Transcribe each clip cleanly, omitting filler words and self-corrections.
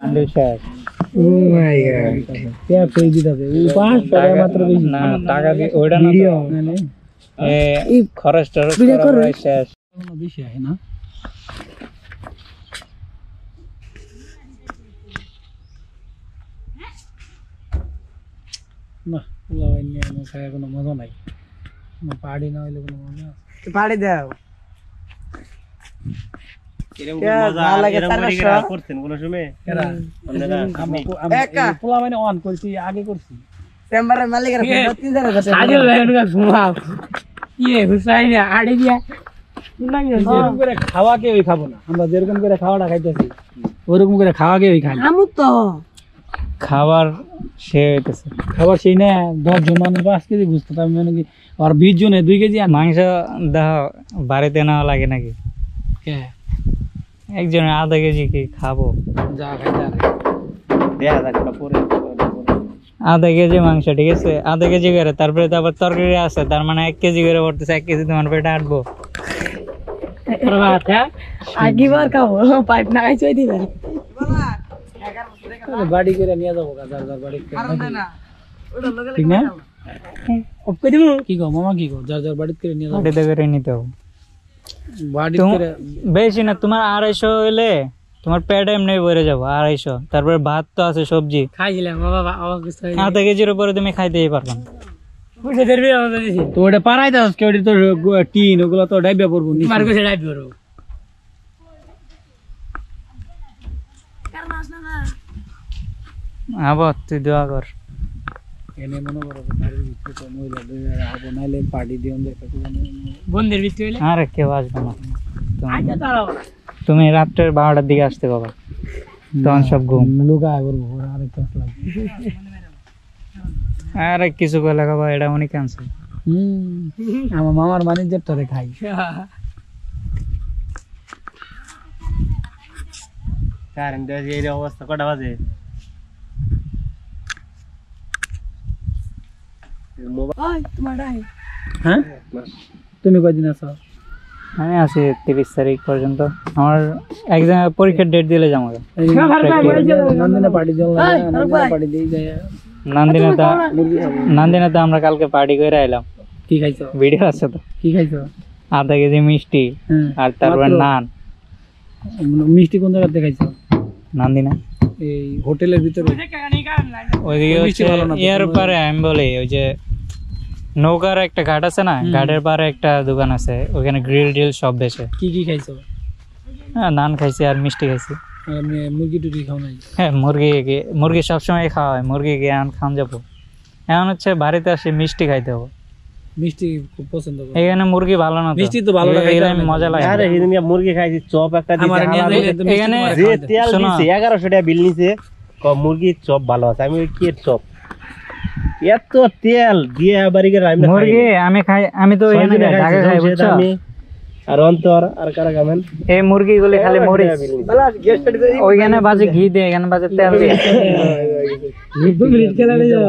শেষ। ও মাই গড, क्या कोई भी दे वो 500 মাত্র বেশি না টাকা দিয়ে ওইটা না মানে এই খরচটা করা শেষ বেশি হয় না। না লাগাই নিয়ে আমার খায় কোনো মজা নাই, না পাড়ি না হইলে কোনো মজা আছে। পাড়ি দাও এরকম মজা এরকম করে করছেন কোন সময় এরা আপনারা পোলা মানে অন করছি আগে করছি চেম্বারের মালিকের 3000 কথা সাজল ভাইনকা ঘুমাও ইয়ে হুসাইন আড়ি দিয়া না যেরকম করে খাওয়া কে ওই খাবো না, আমরা যেরকম করে খাওয়াটা খাইতেছি ওরকম করে খাওয়া কে ওই খাই আমু তো খাবার সে হইতেছে খাবার সেই না 10 জন মানুষ 5 কেজি বুঝতে আমি মানে কি আর 20 জনে 2 কেজি মাংস দাও বাড়িতে না লাগে নাকি কে একজনের আধা কেজি কি খাবো যা খাইতে আরে দেয়া যাক পরে আধা কেজি মাংস ঠিক আছে আধা কেজি করে তারপরে তো আবার তরকারি আছে তার মানে 1 কেজি করে পড়তেছে 1 কেজি তোমার পেটে আটবো বাবা আগিবার খাবো পাইপ না খাইছই দিবে বাড়ি করে নিয়ে যাবো যার বাড়ি না ওটা লগে ঠিক না অফ করে দিব কি গো মামা কি গো যার বাড়ি করে নিয়ে যাবো বাড়িতে করে নিতে হবে বাড়ি করে বেশি না তোমার 250 হইলে তোমার পেট এমনি ভরে যাবো 250 তারপরে ভাত তো আছে সবজি খাইছিলাম বাবা আবার কিছু আধা কেজির উপরে তুমি খাইতেই পারবে না বুঝে ধরবি আমাদের দিছি তো ওটা পারাই দাও কেউটি তো টিন ওগুলো তো ডাইবা পড়বো মার কইছে ডাইবা পড়বো আবার তুই দোয়া কর এনে মনে করো বাড়ির ভিতরে তো মহিলা দুইরা আবো নাইলে পার্টি দিওন দেখতে বন্ধের ভিতরে হইলে আরে কেউ আসবে না আচ্ছা দাঁড়াও তুমি রাতে 12টার দিকে আসতে বাবা তখন সব ঘুম লুকা করব আরে কাজ লাগবে আরে কিছু কইলা বাবা এটা মনি ক্যান্সেল আমার মামার ম্যানেজার তোরে খাই কারণ দেশে এই অবস্থা কটা বাজে মোবাইল তোমার ডাই হ্যাঁ তুমি কয়দিন আছো আমি আছি 30 তারিখ পর্যন্ত আমার এক্সাম পরীক্ষার ডেট দিলে যাবো নন্দিনা পার্টি দিলাম নন্দিনা পার্টি দেই যায় নন্দিনা তো আমরা কালকে পার্টি করে আইলাম কি খাইছো ভিডিও আছে তো কি খাইছো আধা কেজি মিষ্টি আর তারপর নান মিষ্টি কোন জায়গাতে খাইছো নন্দিনা এই হোটেলের ভিতরে ওইদিকে হচ্ছে এর পারে আমি বলি ওই যে নৌকার একটা ঘাট আছে না ঘাটের পারে একটা দোকান আছে ওখানে গ্রিল ডিল সব বেচে কি কি খাইছো হ্যাঁ নান খাইছি আর মিষ্টি খাইছি মুরগি টুকি খাও নাই হ্যাঁ মুরগি সবসময় খাওয়া হয় মুরগি গিয়ে খান যাবো এখন হচ্ছে বাড়িতে আসে মিষ্টি খাইতে হবে মিষ্টি খুব পছন্দ করি এখানে মুরগি ভালো না মিষ্টি তো ভালো লাগে এখানে মজা লাগে আরে এদিন মুরগি খাইছি চপ একটা দিছে এখানে যে তেল দিছে 1100 টাকা বিল নিছে কম মুরগি চপ ভালো আছে আমি কি চপ এত তেল দিয়ে বাড়ি করে আমি মুরগি আমি খাই আমি তো এখানে ঢাকা খাই বুঝছো আমি আর অন্তর আর কারা খাবেন এই মুরগি গুলো খালি মরিচ বালা গ্যাস কাটি দেই ওইখানে বাজে ঘি দেয় এখানে বাজে তেল দেয় 2 মিনিট খেলা লই যাও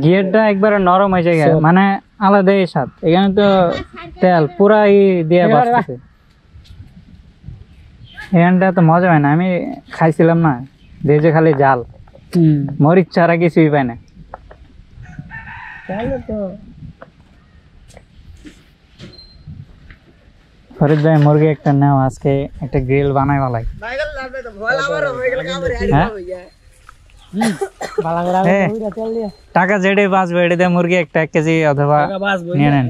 ঘিটা একবার নরম হয়ে যায় মানে আলাদাই স্বাদ এখানে তো তেল পুরাই দিয়ে বাজছে এখানটা তো মজা হয় না আমি খাইছিলাম না দেজে খালি জাল মরিচ ছাড়া কিছুই পায় না তাহলে তো ফরিদ ভাই মুরগি একটা নাও আজকে একটা গ্রিল বানাই ভালাই টাকা যেটাই বাঁচবে এটা দিয়ে মুরগি একটা 1 কেজি অথবা নিয়ে নেন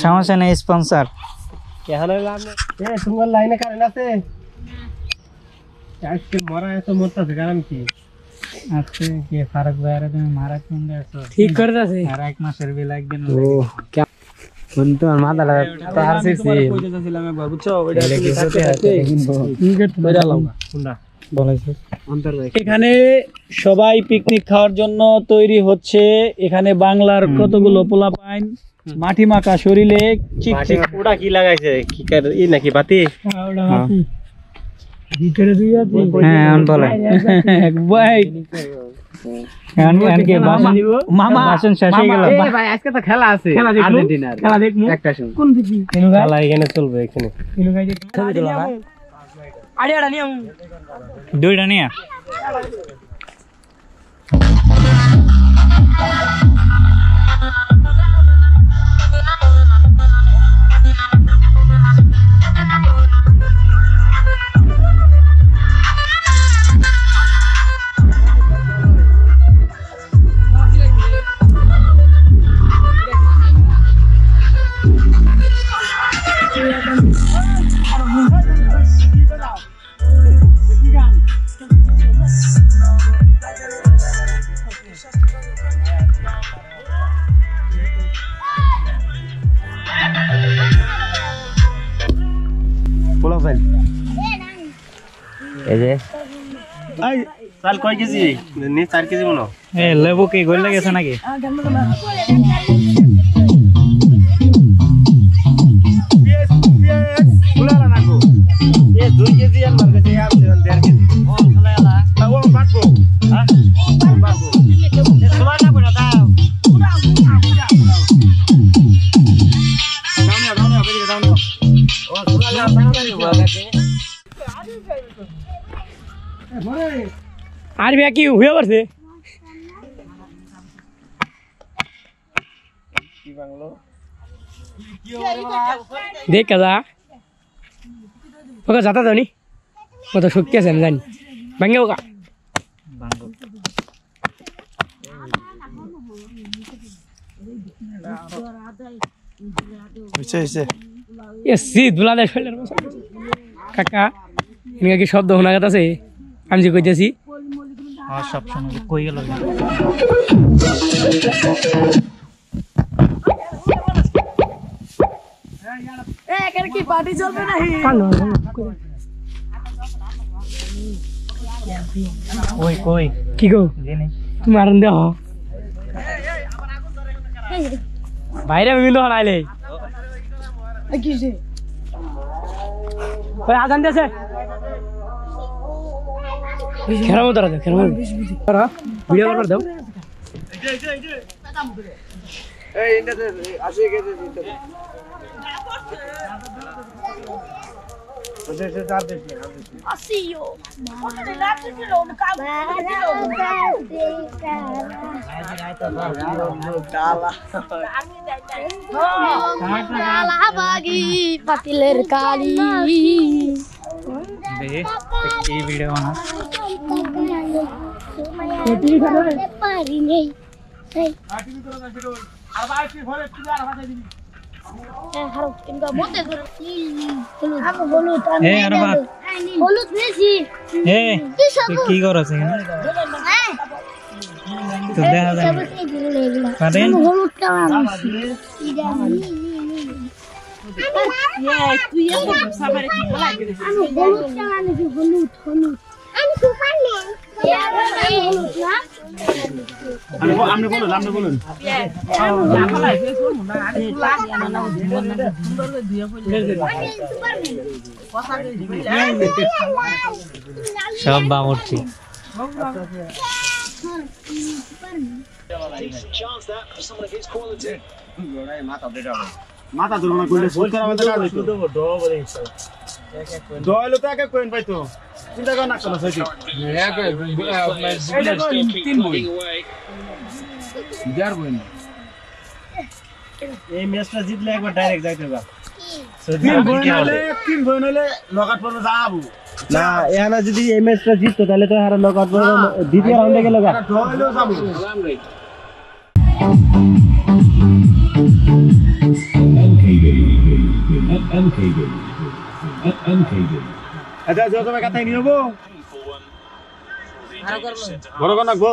সমস্যা নেই স্পন্সর লাইনে কারেন্ট আছে মরা এত মরতেছে কারণ কি আজকে কি ফারুক ভাইরা তুমি মারা কোন আছো ঠিক করে আছে আর 1 মাসের বিল একদিন ও কোন তো মাথা লাগা তার সিসি কইতেছিলাম একবার বুঝছো ওইটা ইনগেট মজা লাগা কোনটা বলাইছো অন্তর ভাই এখানে সবাই পিকনিক খাওয়ার জন্য তৈরি হচ্ছে এখানে বাংলার কতগুলো পোলা পাইন মাটি মাখা শরীরে চিকচিক ওটা কি লাগাইছে কি এই নাকি বাতি ওটা বাতি ভিতরে দুই আছে হ্যাঁ অন বলে ভাই এনকে বাসন দিব মামা বাসন শেষ হয়ে গেল এই ভাই আজকে তো খেলা আছে আর্জেন্টিনার খেলা দেখমু একটা শুন কোন দিবি খেলা এখানে চলবে এখানে কিলো খাই ছবি তোলা আড়িয়াটা নিয়ে দুইটা নিয়ে চাল কয় কেজি নি 4 কেজি মনো এ লেবু কি গল লাগেছে নাকি ফুলালা নাকো এ 2 কেজি আর মার কাছে আর 1.5 কেজি ও ফুলালা ও বাটবো হ্যাঁ বাটবো এ সুবা না কোনা দাও দাও বেরিয়ে দাও ও ফুলালা বানানি বাগাতে আর ভাই কি হয়ে পড়ছে কি বাংলো দেখ কাজা ওকে যাতা জানি কত শক্তি আছে আমি জানি ভাঙ্গে ওকা এসি দুলালে শৈলের কাকা এনে কি শব্দ শোনা গেছে আমি যে কইতেছি সব সময় কই গেল এখানে কি পার্টি চলবে না কই কই কি গো জেনে তুমি আরন দেহ বাইরে আমি কিন্তু হারাইলে ওই আজান দিয়েছে খেরার মতো রাখো খেরার মতো ভিডিও করবার দাও এই ইন্টাতে আসে গেছে দিতে ওদের সে চার দেশ না Asio. Oke, laat het kilo, de kou. Kalah bagi patiler kali. दे की वीडियो बना पारी नहीं কি করছ এখানে তো দেখা যায় কারেন হলুদ কালার আপনি বলুন সব বামুরছি মাথা ধরবো কইলে ফোন করা আমাদের কাজ হইতো দয়লো তো একা কইন পাইতো চিন্তা কর না চলো সইতি তিন বই যার বই না এই ম্যাচটা জিতলে একবার ডাইরেক্ট যাইতে হবে তিন বই হলে নকআউট পর্যন্ত যাবো না এখানে যদি এই ম্যাচটা জিততো তাহলে তো আর নকআউট পর্যন্ত দ্বিতীয় রাউন্ডে গেল গা দয়লো যাবো আচ্ছা যত টাকা তাই নিব বড় কোন নাকবো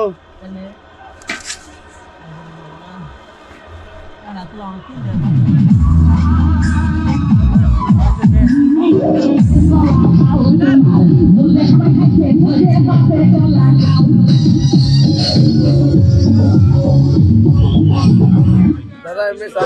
দাদা এমনি চাও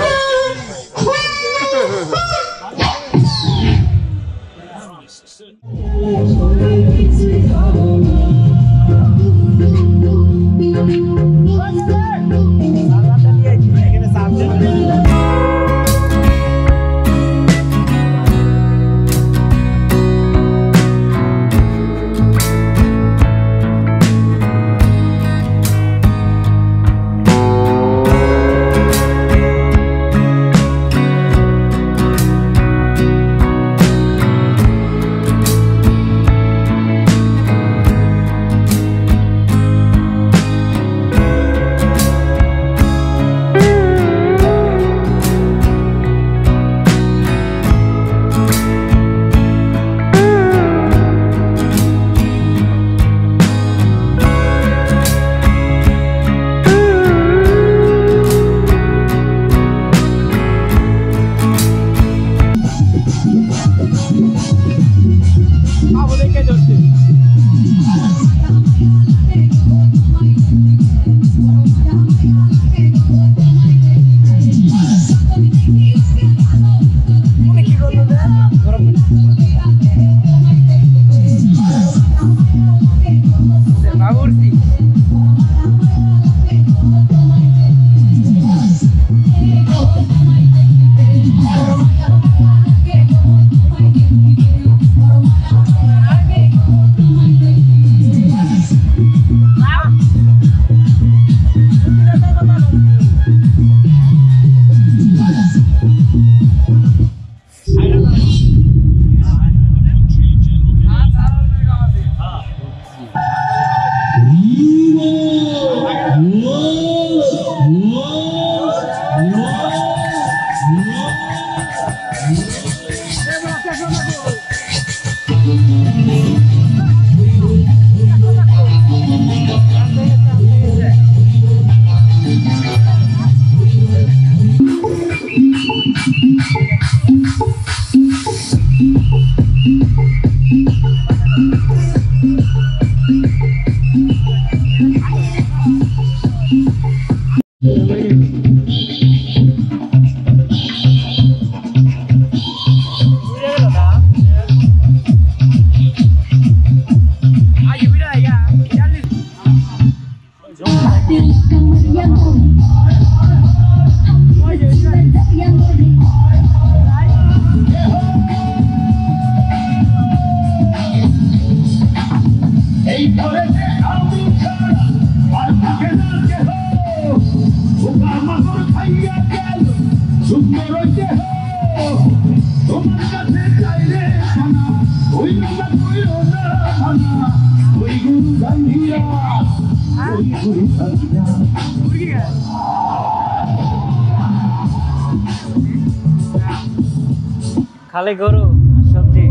খালি গরু সবজি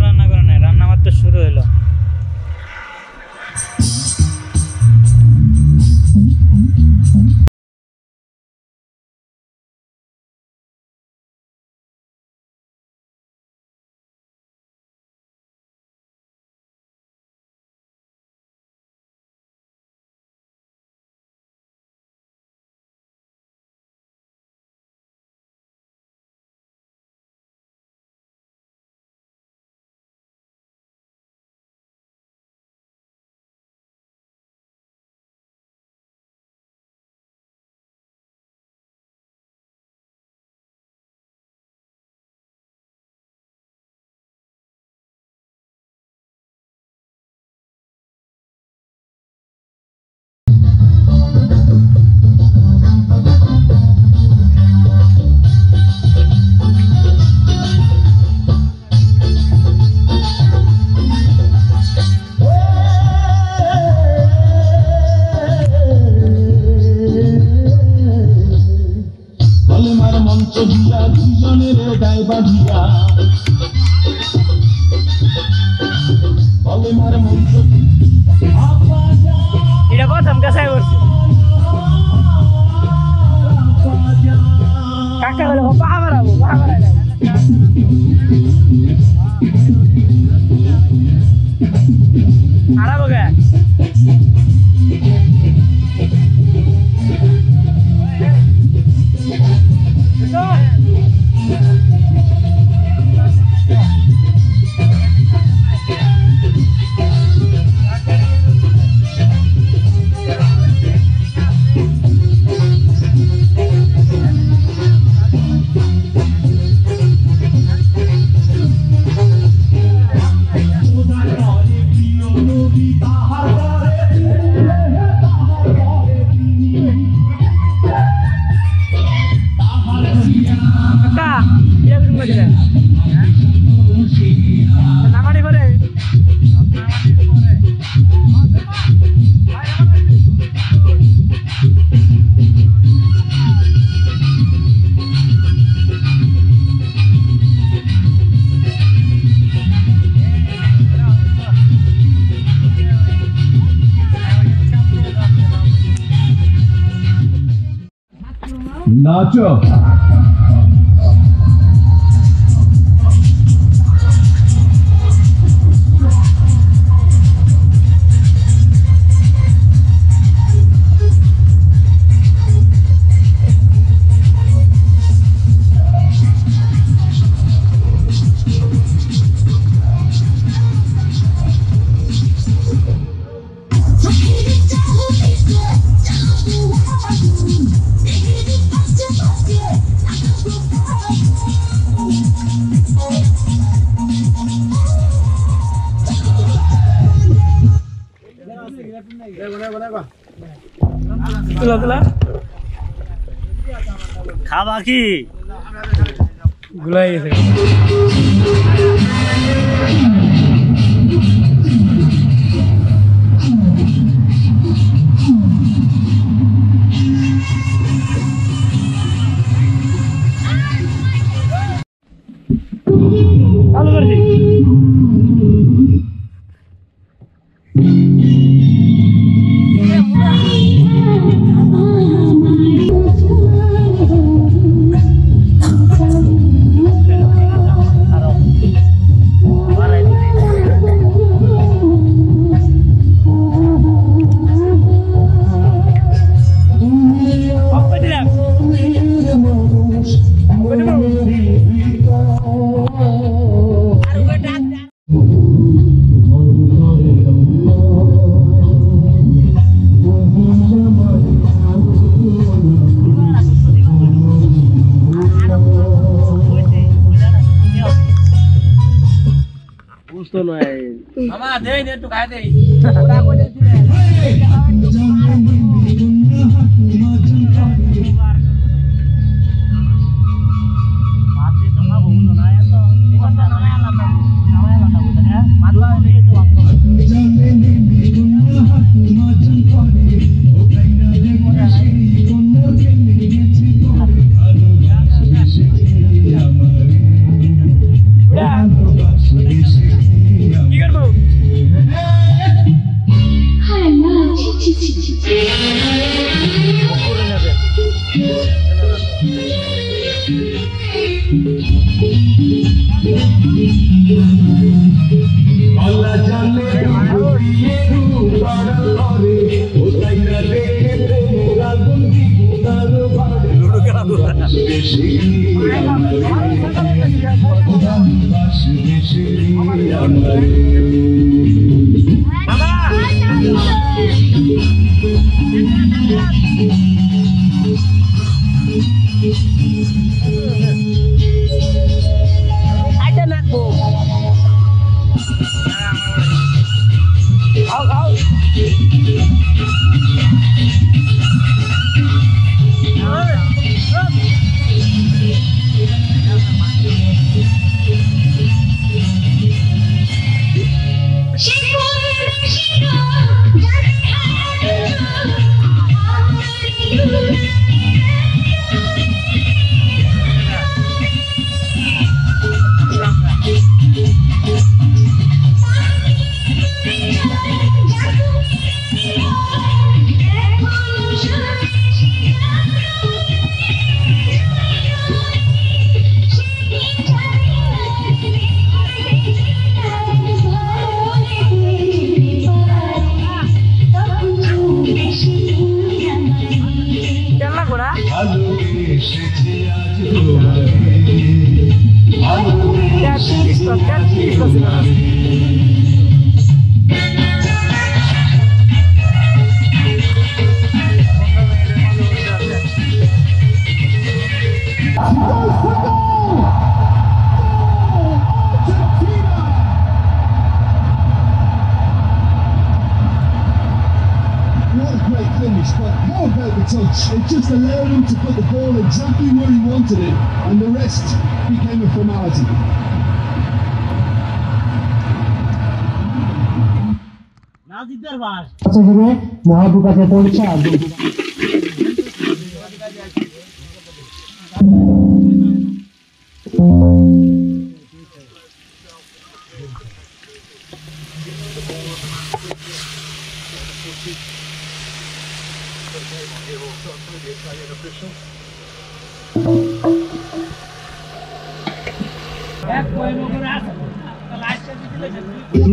রান্না করে নাই, রান্না মাত্র শুরু হলো। এটা প্রথম কাছাই করছি কাকা বলে পাহা মারাবো পাহা মারাই হারাবো গে নামানি করে নাচো তুলা তুলা খাবা কি গুলাই গেছে চালু করে দিই মামা দেই নে একটু খাই দেই ওরা কইলে দিলে ভাত দিয়ে তো খাবো বুঝো না এত কথা না আলাদা খাওয়া আলাদা বুঝো না ভাত দিয়ে তো ভাত খাবো It just allowed him to put the ball exactly where he wanted it, and the rest became a formality. মহাবিকাশে পরীক্ষা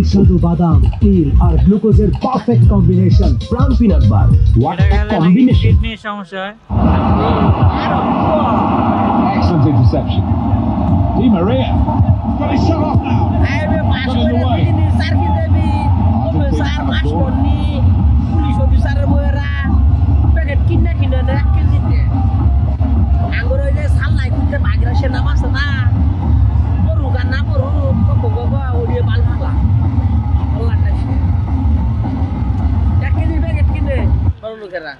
সুস্বাদু বাদাম তিল আর গ্লুকোজের perfect combination brown peanut bar what combination কিডনির সমস্যা হয় Excellent interception. Di Maria got his shot off now. Got in the way. Kera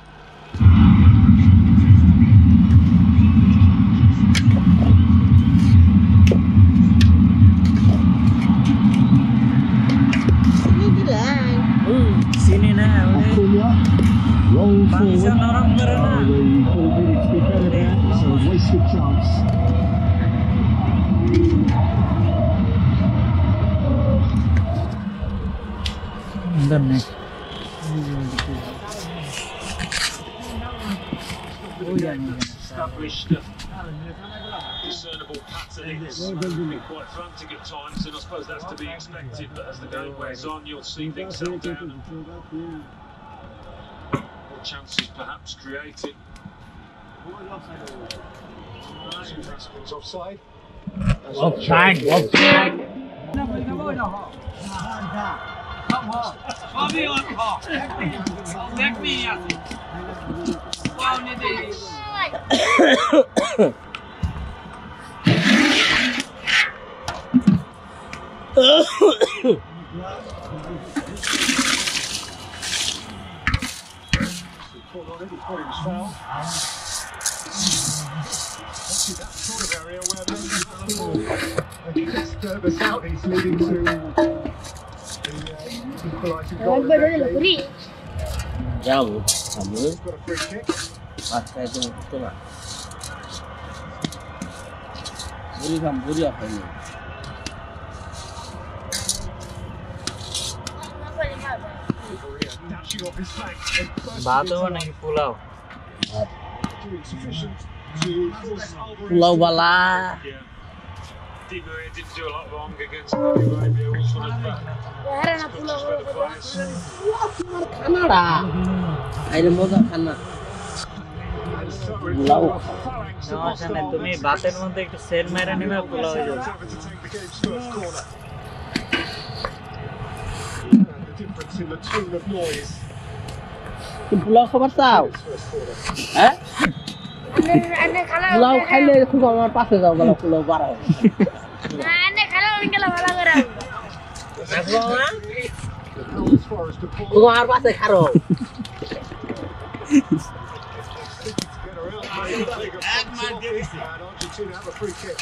ধরনের Established discernible pattern. It's been quite frantic at times, and I suppose that's to be expected. But as the game wears on, you'll see things settle down and more chances perhaps created. Offside. offside. The Saudis leading to the equalising goal. Jauh, kamu He's got a free kick. pakai itu betul lah. Buri apa ini? Dashing off his flank. ভাত হবে নাকি pulao? Doing sufficient to force Alvarez. Pulau Bala. Yeah. Di Maria didn't do a lot wrong against Saudi Arabia. Also not bad. Kanada. Air moga kana. Pulau. সমস্যা নেই, তুমি ভাতের মধ্যে একটু sell মেরে নেবে, পোলাও হয়ে যাবে। To take the game's first corner. The difference in the tone of noise. Pulau khabar tahu? Eh? Pulau খাইলে খুব আমার পাশে যাও গেল পুলাও বার হবে As far as the ball খুব আমার পাশে খারো get around. And Argentina have a free kick.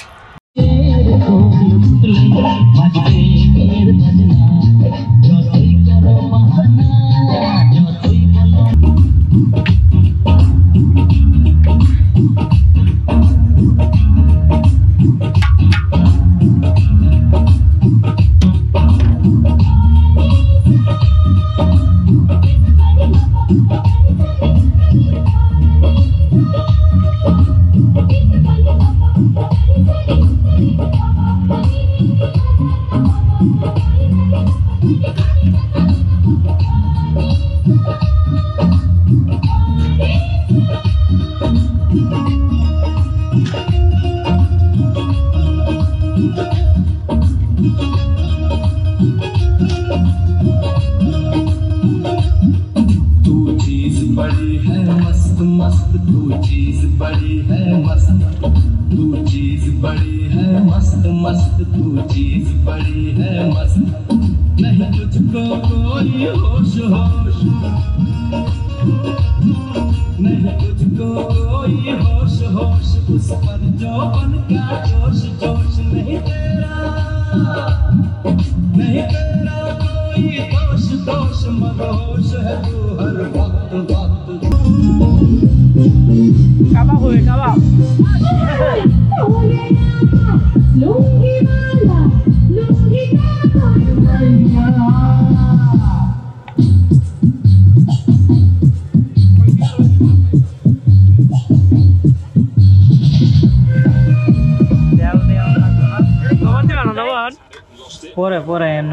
পরে এমন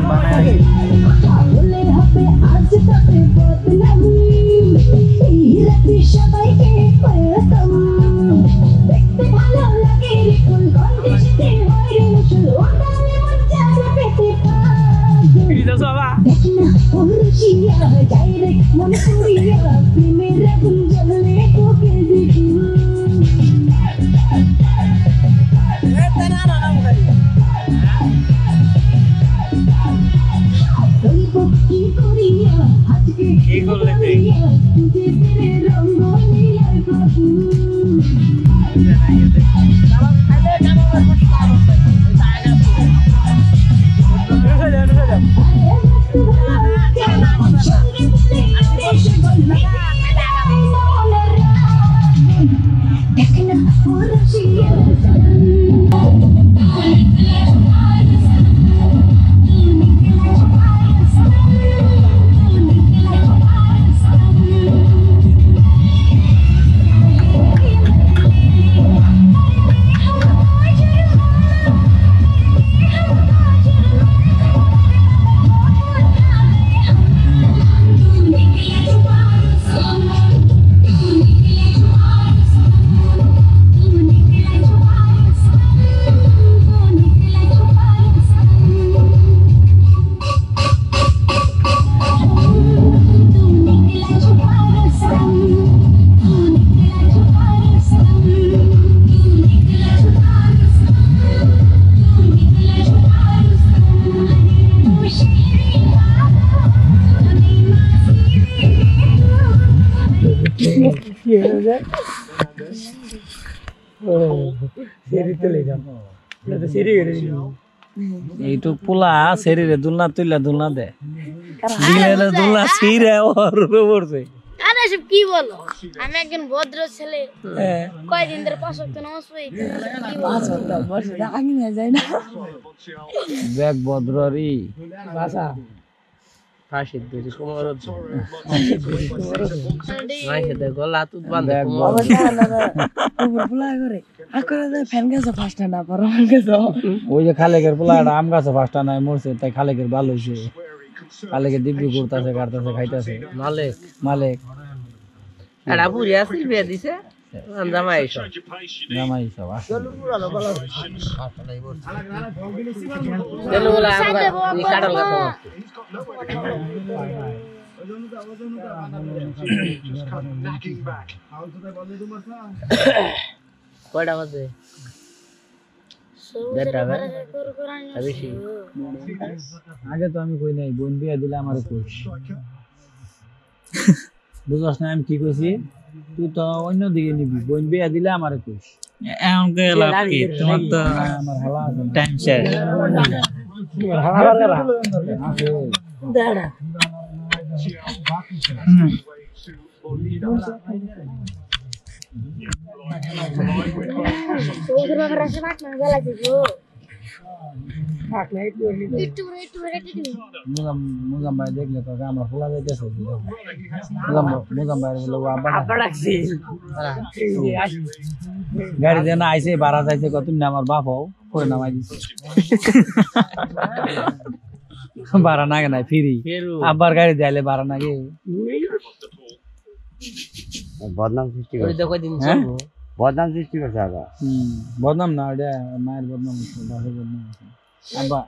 বানায় কি করলে তুই? যে ও সেরি তুলে যাও না তো সেরি গেরে এইটু পোলা শরীরে দুলনা তুইলা দুলনা দে দিলে দুলনা ছিঁড়ে ওর উপরে পড়ছে। আরে সব কি বলো, আমি একজন ভদ্র ছেলে, কয়দিন ধরে 5 ওয়াক্ত নামাজ পড়ি। ব্যাগ ভদ্ররি ভাষা ফাঁসির দড়ি কোমর মাইসে গলা তুত বাঁধে ওই যে খালেকের পোলা আম গাছে ফাঁসটা নাই মরছে, তাই খালেকের ভালো হয়েছে। খালেকের দিব্যি করতেছে কাটতেছে খাইতেছে। মালিক মালিক এটা বুড়ি আসিল বিয়ে দিছে জামাই সব জামাই সব তেল বলে আমরা কাটাল গাছ কয়টা বাজে? আগে তো আমি কই নাই বোন বিয়া দিলে আমার কইস বুঝছ না আমি কি কইছি, তুই তো অন্য দিকে নিবি, বোন বিয়া দিলে আমার কইস। এখন কে লাভ কি, তোমার তো আমার হালা আছে টাইম শেষ। দাঁড়া মুজাম ভাই দেখলে তো আমরা খোলা যাইতেছে। মুজাম ভাই গাড়ি দিয়ে না আইসে ভাড়া যাইছে, কত না আমার বাপ হও করে নামাই দিচ্ছে ভাড়া নাগে নাই ফিরি। আবার গাড়ি দিলে ভাড়া নাগে বদনাম সৃষ্টি করে বদনাম সৃষ্টি করছে। আবার বদনাম না ওটা মায়ের বদনাম হচ্ছে, বাপের বদনাম হচ্ছে।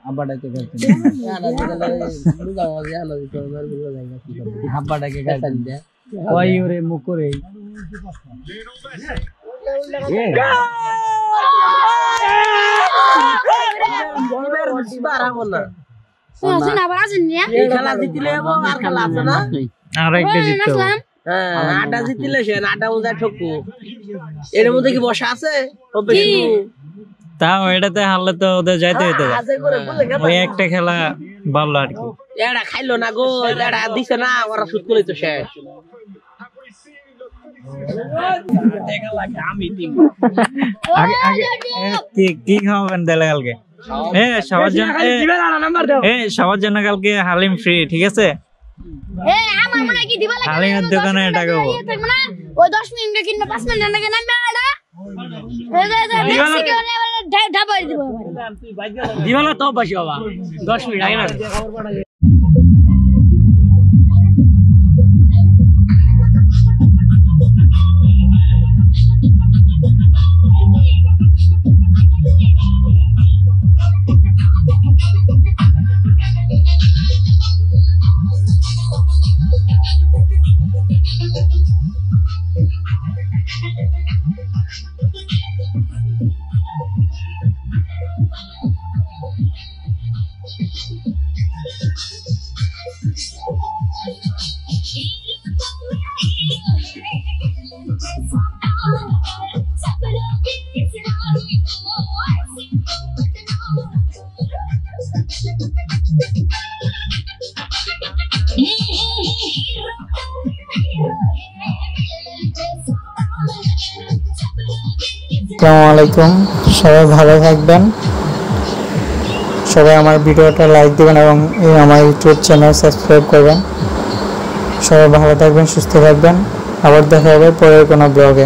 আব্বা ডাকে গাইতেন, আব্বা ডাকে গাইতেন ওই ওরে মুখ করে আটা জিতলে সে আটা উজা ঠকু এর মধ্যে কি বসা আছে? তাও এটাতে হারলে তো ওদের যাইতে হইতো, ওই একটা খেলা ভালো আর কি। এটা খাইলো না গো, এটা দিছে না, ওরা শুট করলে তো শেষ। কি খাওয়াবেন তাহলে কালকে? সবার জন্য কালকে হালিম ফ্রি, ঠিক আছে? হালিমের দোকানে টাকা ওই 10 মিনিট কিনবে 5 মিনিট নাকি নামবে দিবালা তো বাসি বাবা 10 মিনিট আগে না। আসসালামু আলাইকুম, সবাই ভালো থাকবেন। সবাই আমার ভিডিওটা লাইক দিবেন এবং আমার ইউটিউব চ্যানেল সাবস্ক্রাইব করবেন। সবাই ভালো থাকবেন, সুস্থ থাকবেন। আবার দেখা হবে পরের কোনো ব্লগে।